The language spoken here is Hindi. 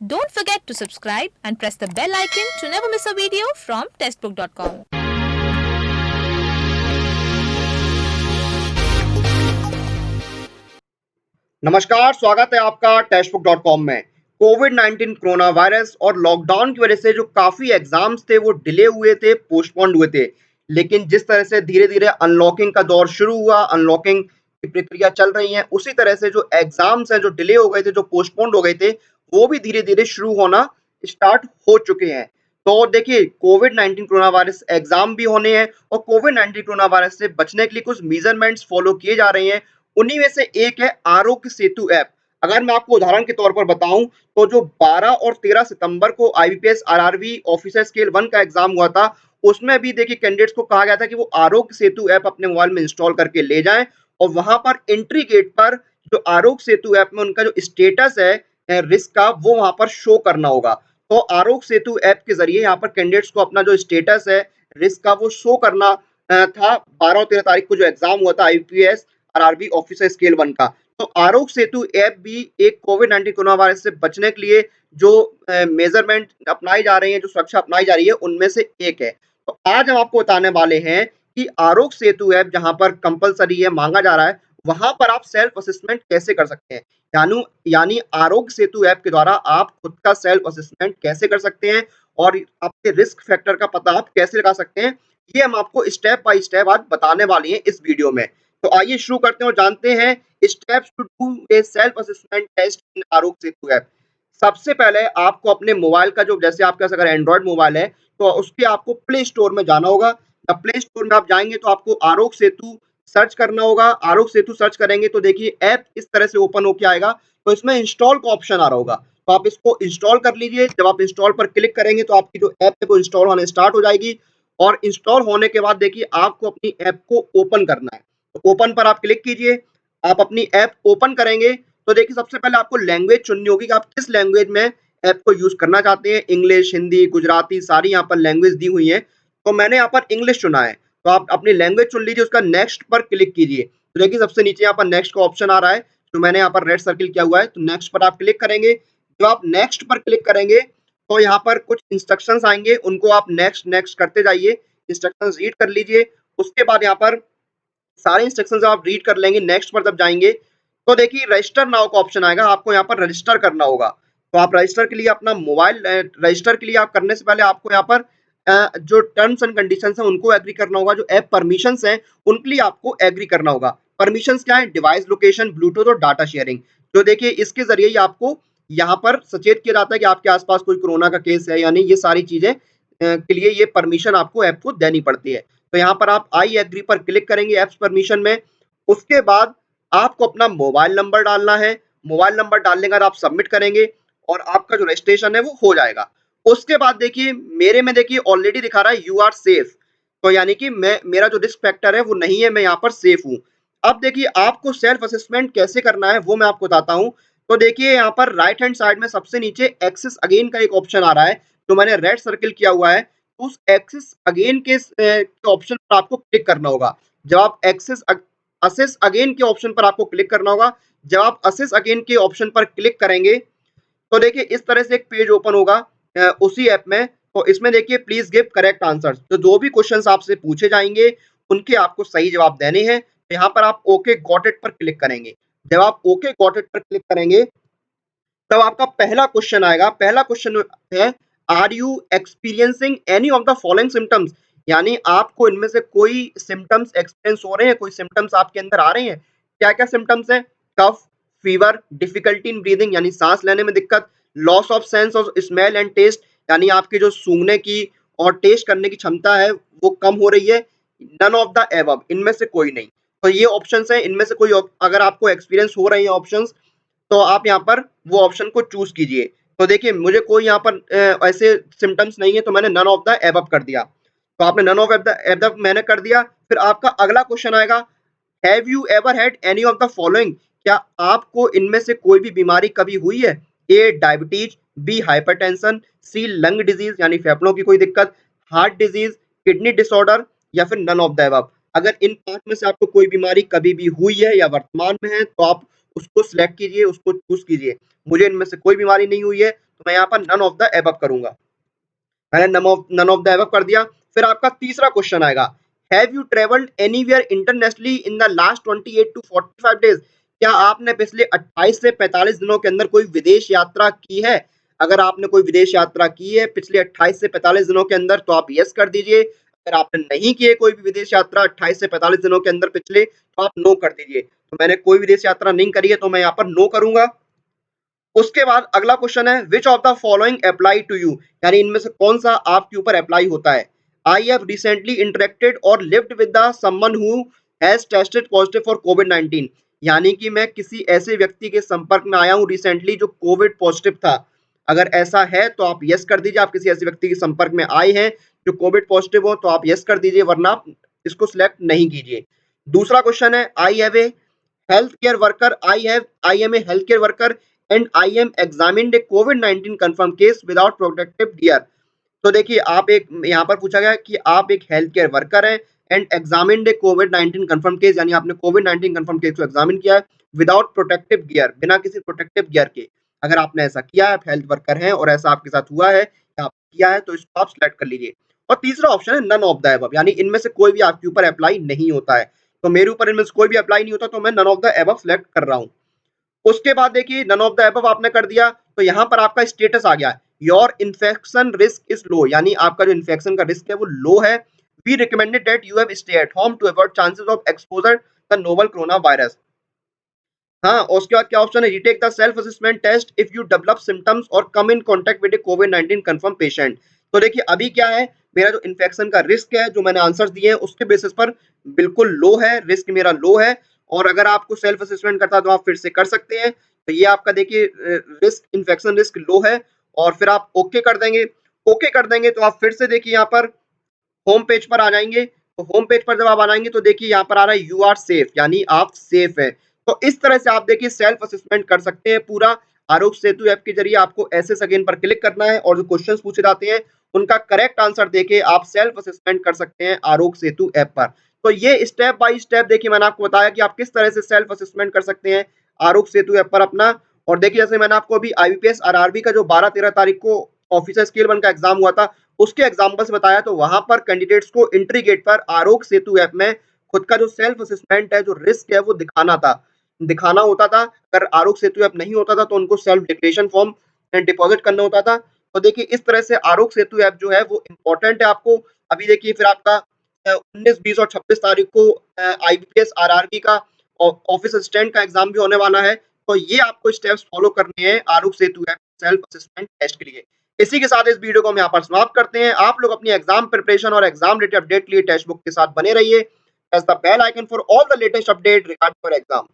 Don't forget to subscribe and press the bell icon to never miss a video from testbook.com. नमस्कार, स्वागत है आपका टेस्टबुक.com में। कोविड-19 कोरोना वायरस और लॉकडाउन की वजह से जो काफ़ी एग्ज़ाम्स थे वो डिले हुए थे, पोस्टपोन्ड हुए थे। लेकिन जिस तरह से धीरे-धीरे अनलॉकिंग का दौर शुरू हुआ, अनलॉकिंग की प्रक्रिया चल रही है, उसी तरह से जो एग्ज़ाम्स हैं, जो डिले हो गए थे, जो पोस्टपोन्ड हो गए थे, वो भी धीरे-धीरे शुरू होना स्टार्ट हो चुके हैं। तो देखिए, कोविड-19 कोरोना वायरस एग्ज़ाम भी होने हैं और कोविड-19 कोरोना वायरस से बचने के लिए कुछ मेजरमेंट्स फॉलो किए जा रहे हैं। उन्हीं में से एक है आरोग्य सेतु ऐप। अगर मैं आपको उदाहरण के तौर पर बताऊं तो जो 12 और 13 सितंबर को आईबीपीएस आरआरबी ऑफिसर स्केल 1 का एग्जाम हुआ था, उसमें भी देखिए कैंडिडेट्स को कहा गया था कि वो आरोग्य सेतु ऐप अपने मोबाइल में इंस्टॉल करके ले जाएं और वहां पर एंट्री गेट पर जो आरोग्य सेतु ऐप में उनका जो स्टेटस है रिस्क का, वो वहां पर शो करना होगा। तो आरोग्य सेतु ऐप के जरिए यहाँ पर कैंडिडेट्स को अपना जो स्टेटस है रिस्क का, वो शो करना था। 12 और 13 तारीख को जो एग्जाम हुआ था आईपीएस आरआरबी ऑफिसर स्केल 1 का। तो आरोग्य सेतु ऐप भी एक कोविड-19 कोरोना वायरस से बचने के लिए जो मेजरमेंट अपनाई जा रही है, जो सुरक्षा अपनाई जा रही है, उनमें से एक है। तो आज हम आपको बताने वाले हैं कि आरोग्य सेतु ऐप जहां पर कंपलसरी है, मांगा जा रहा है, वहां पर आप सेल्फ असेसमेंट कैसे कर सकते हैं। यानी आरोग्य सेतु ऐप के द्वारा आप खुद का सेल्फ असेसमेंट कैसे कर सकते हैं और आपके रिस्क फैक्टर का पता आप कैसे लगा सकते हैं, ये हम आपको स्टेप बाय स्टेप आज बताने वाली हैं इस वीडियो में। तो आइए शुरू करते हैं और जानते हैं steps to do a self assessment test in Aarogya Setu app. सबसे पहले आपको अपने मोबाइल का जो, जैसे आपके पास अगर एंड्रॉइड मोबाइल है तो उसके आपको प्ले स्टोर में जाना होगा। जब प्ले स्टोर में आप जाएंगे तो आपको आरोग्य सेतु सर्च करना होगा। आरोग्य सेतु सर्च करेंगे तो देखिए ऐप इस तरह से ओपन होकर आएगा। तो इसमें इंस्टॉल का ऑप्शन आ रहा होगा, तो आप इसको इंस्टॉल कर लीजिए। जब आप इंस्टॉल पर क्लिक करेंगे तो आपकी जो ऐप है वो इंस्टॉल होने स्टार्ट हो जाएगी और इंस्टॉल होने के बाद देखिए आपको अपनी ऐप को ओपन करना है। तो ओपन पर आप क्लिक कीजिए। आप अपनी ऐप ओपन करेंगे तो देखिए सबसे पहले आपको लैंग्वेज चुननी होगी कि आप किस लैंग्वेज में ऐप को यूज करना चाहते हैं। इंग्लिश, हिंदी, गुजराती, सारी यहाँ पर लैंग्वेज दी हुई है। तो मैंने यहाँ पर इंग्लिश चुना है, तो आप अपनी लैंग्वेज चुन लीजिए, उसका नेक्स्ट पर क्लिक कीजिए। तो देखिए सबसे नीचे यहाँ पर नेक्स्ट का ऑप्शन आ रहा है, तो मैंने यहाँ पर रेड सर्किल किया हुआ है, तो नेक्स्ट पर आप क्लिक करेंगे। जब आप नेक्स्ट पर क्लिक करेंगे तो यहाँ पर कुछ इंस्ट्रक्शंस आएंगे, उनको आप नेक्स्ट नेक्स्ट करते जाइए। इंस्ट्रक्शंस रीड कर लीजिए। उसके बाद यहाँ पर सारे इंस्ट्रक्शंस आप रीड कर लेंगे। नेक्स्ट पर जब जाएंगे तो देखिए रजिस्टर नाउ का ऑप्शन आएगा, आपको यहाँ पर रजिस्टर करना होगा। तो आप रजिस्टर के लिए अपना मोबाइल रजिस्टर के लिए आप करने से पहले आपको यहाँ पर जो टर्म्स एंड कंडीशंस हैं उनको एग्री करना होगा। जो ऐप परमिशंस हैं उनके लिए आपको एग्री करना होगा। परमिशंस क्या है? डिवाइस लोकेशन, ब्लूटूथ और डाटा शेयरिंग। तो देखिए इसके जरिए ही आपको यहाँ पर सचेत किया जाता है कि आपके आसपास कोई कोरोना का केस है, यानी ये सारी चीजें के लिए ये परमिशन आपको ऐप को देनी पड़ती है। तो यहाँ पर आप आई एग्री पर क्लिक करेंगे एप्स परमिशन में। उसके बाद आपको अपना मोबाइल नंबर डालना है। मोबाइल नंबर डालने के बाद आप सबमिट करेंगे और आपका जो रजिस्ट्रेशन है वो हो जाएगा। उसके बाद देखिए मेरे में देखिए ऑलरेडी दिखा रहा है यू आर सेफ, तो यानी कि मेरा जो रिस्क फैक्टर है वो नहीं है, मैं यहाँ पर सेफ हूँ। अब देखिए आपको सेल्फ असेसमेंट कैसे करना है वो मैं आपको बताता हूँ। तो देखिए यहाँ पर राइट हैंड साइड में सबसे नीचे एक्सेस अगेन का एक ऑप्शन आ रहा है, तो मैंने रेड सर्किल किया हुआ है। उस एक्सेस अगेन के ऑप्शन पर आपको क्लिक करना होगा। जब आप असेस अगेन के ऑप्शन पर आपको क्लिक करना होगा। जब आप असेस अगेन के ऑप्शन पर क्लिक करेंगे तो देखिए इस तरह से एक पेज ओपन होगा उसी ऐप में। तो इसमें देखिए प्लीज गिव करेक्ट आंसर्स, तो जो भी क्वेश्चंस आपसे पूछे जाएंगे उनके आपको सही जवाब देने हैं। तो यहाँ पर आप ओके गॉट इट पर क्लिक करेंगे। जब आप ओके गॉट इट पर क्लिक करेंगे तब आपका पहला क्वेश्चन आएगा। पहला क्वेश्चन है, are you experiencing any of the following symptoms, यानी आपको इनमें से कोई सिम्टम्स एक्सपीरियंस हो रहे हैं, कोई सिम्टम्स आपके अंदर आ रहे हैं। क्या क्या सिम्टम्स है? Cough, fever, difficulty in breathing यानी सांस लेने में दिक्कत, loss of sense of smell and taste यानी आपकी जो सूंघने की और टेस्ट करने की क्षमता है वो कम हो रही है, नन ऑफ द एबव इनमें से कोई नहीं। तो ये ऑप्शंस हैं, इनमें से कोई अगर आपको एक्सपीरियंस हो रहे हैं ऑप्शंस, तो आप यहाँ पर वो ऑप्शन को चूज कीजिए। तो देखिए मुझे कोई यहाँ पर ऐसे सिम्टम्स नहीं है, तो मैंने नन ऑफ द एबव कर दिया। तो आपने नन ऑफ द एबव मैंने कर दिया। फिर आपका अगला क्वेश्चन आएगा, have you ever had any of the following, क्या आपको इनमें से कोई भी बीमारी कभी हुई है? ए डायबिटीज, बी हाइपरटेंशन, सी लंग डिजीज यानी फेफड़ों की कोई दिक्कत, हार्ट डिजीज, किडनी डिसऑर्डर या फिर नन ऑफ द अबव। अगर इन पांच में से आपको कोई बीमारी कभी भी हुई है या वर्तमान में है तो आप उसको सिलेक्ट कीजिए, उसको चूज कीजिए। मुझे इनमें से कोई बीमारी नहीं हुई है, तो मैं यहाँ पर नन ऑफ द एबव करूंगा। मैंने नन ऑफ द एबव कर दिया। फिर आपका तीसरा क्वेश्चन आएगा, have you travelled anywhere internationally in the last 28 to 45 days? क्या आपने पिछले 28 से 45 दिनों के अंदर कोई विदेश यात्रा की है? अगर आपने कोई विदेश यात्रा की है पिछले 28 से 45 दिनों के अंदर तो आप यस कर दीजिए। अगर आपने नहीं की है कोई भी विदेश यात्रा 28 से 45 दिनों के अंदर पिछले, तो आप नो कर दीजिए। तो मैंने कोई विदेश यात्रा नहीं करी है तो मैं यहाँ पर नो करूंगा। उसके बाद अगला क्वेश्चन है, which of the following apply to you? यानी इनमें से कौन सा आपके ऊपर अप्लाई होता है? आई हैव रिसेंटली इंटरेक्टेड और lived with the someone who has tested positive for कोविड-19। यानी कि मैं किसी ऐसे व्यक्ति के संपर्क में आया हूं रिसेंटली जो कोविड पॉजिटिव था। अगर ऐसा है तो आप यस कर दीजिए। आप किसी ऐसे व्यक्ति के संपर्क में आए हैं जो कोविड पॉजिटिव हो तो आप यस कर दीजिए, वरना आप इसको सिलेक्ट नहीं कीजिए। दूसरा क्वेश्चन है, I have a health care worker, I am a health care worker and I am examined a covid confirm case without protective gear. तो देखिए आप एक, यहाँ पर पूछा गया कि आप एक हेल्थ केयर वर्कर हैं and examined a covid confirm case, यानी आपने कोविड-19 कंफर्म केस को एग्जामिन किया है विदाउट प्रोटेक्टिव गियर, बिना किसी प्रोटेक्टिव गियर के। अगर आपने ऐसा किया है, आप हेल्थ वर्कर हैं और ऐसा आपके साथ हुआ है या आप किया है, तो इसको आप सिलेक्ट कर लीजिए। और तीसरा ऑप्शन है नन ऑफ द अबव, यानी इनमें से कोई भी आपके ऊपर अप्लाई नहीं होता है। तो मेरे ऊपर इनमें से कोई भी अप्लाई नहीं होता तो मैं none of the above select कर रहा हूँ। उसके बाद देखिए नन ऑफ द अबव आपने कर दिया तो यहाँ पर आपका स्टेटस आ गया, your infection risk is low, यानी आपका जो इन्फेक्शन का रिस्क है वो लो है। We recommended that you have stay at home to avoid chances of exposure the novel corona virus. हाँ, और उसके बाद क्या ऑप्शन है, retake the self assessment test if you develop symptoms और come in contact with a covid confirm patient. तो देखिए अभी क्या है, मेरा जो इन्फेक्शन का रिस्क है, जो मैंने आंसर्स दिए हैं उसके बेसिस पर बिल्कुल लो है, रिस्क मेरा लो है। और अगर आपको सेल्फ असेसमेंट करता है तो आप फिर से कर सकते हैं। तो ये आपका देखिए रिस्क, इन्फेक्शन रिस्क लो है। और फिर आप ओके कर देंगे। ओके कर देंगे तो आप फिर से देखिए यहाँ पर होम पेज पर आ जाएंगे। तो होम पेज पर जब आप आ जाएंगे तो देखिए यहाँ पर आ रहा है यू आर सेफ, यानी आप सेफ है। तो इस तरह से आप देखिए सेल्फ असेसमेंट कर सकते हैं पूरा। आरोग्य सेतु ऐप के जरिए आपको एसएस अगेन पर क्लिक करना है और जो क्वेश्चंस पूछे जाते हैं उनका करेक्ट आंसर देके आप सेल्फ असेसमेंट कर सकते हैं आरोग्य सेतु ऐप पर। तो ये स्टेप बाय स्टेप देखिए मैंने आपको बताया कि आप किस तरह से सेल्फ असेसमेंट कर सकते हैं आरोग्य सेतु ऐप पर अपना। और देखिए जैसे मैंने आपको अभी आईबीपीएस आरआरबी का जो 12-13 तारीख को ऑफिसर स्केल 1 का एग्जाम हुआ था उसके एग्जाम्पल्स बताया, तो वहां पर कैंडिडेट्स को एंट्री गेट पर आरोग्य सेतु ऐप में खुद का जो सेल्फ असेसमेंट है, जो रिस्क है वो दिखाना होता था। अगर आरोग्य सेतु ऐप नहीं होता था तो उनको सेल्फ डिक्लेरेशन फॉर्म डिपॉजिट करना होता था। तो देखिए इस तरह से आरोग्य सेतु ऐप जो है वो इम्पोर्टेंट है आपको। अभी देखिए फिर आपका 19, 20 और 26 तारीख को आईबीपीएस आरआरबी का ऑफिस असिस्टेंट का एग्जाम भी होने वाला है। तो ये आपको स्टेप्स फॉलो करने हैं आरोग्य Setu app self assessment test के लिए। इसी के साथ इस वीडियो को हम यहाँ पर समाप्त करते हैं। आप लोग अपनी एग्जाम प्रिपरेशन और एग्जाम रिलेटेड अपडेट के लिए टेक्स्ट बुक के साथ बने रहिए। Press the bell icon for all the latest update regarding your exam.